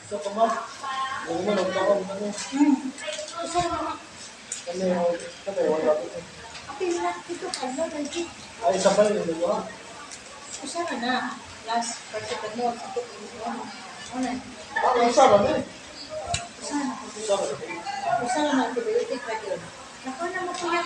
Isa pa ba? Yung mo, nagkakam ka niya. Isa naman. Wala ko. Apil na, ito kalo, lagi. Ay, isa pa yun, di ba? Isa na. Last, particular mo, ito kalo. Ano? Isa ba na? Isa na. Isa ba na? Isa na, antibiotic pa yun. Naku na mo kuya.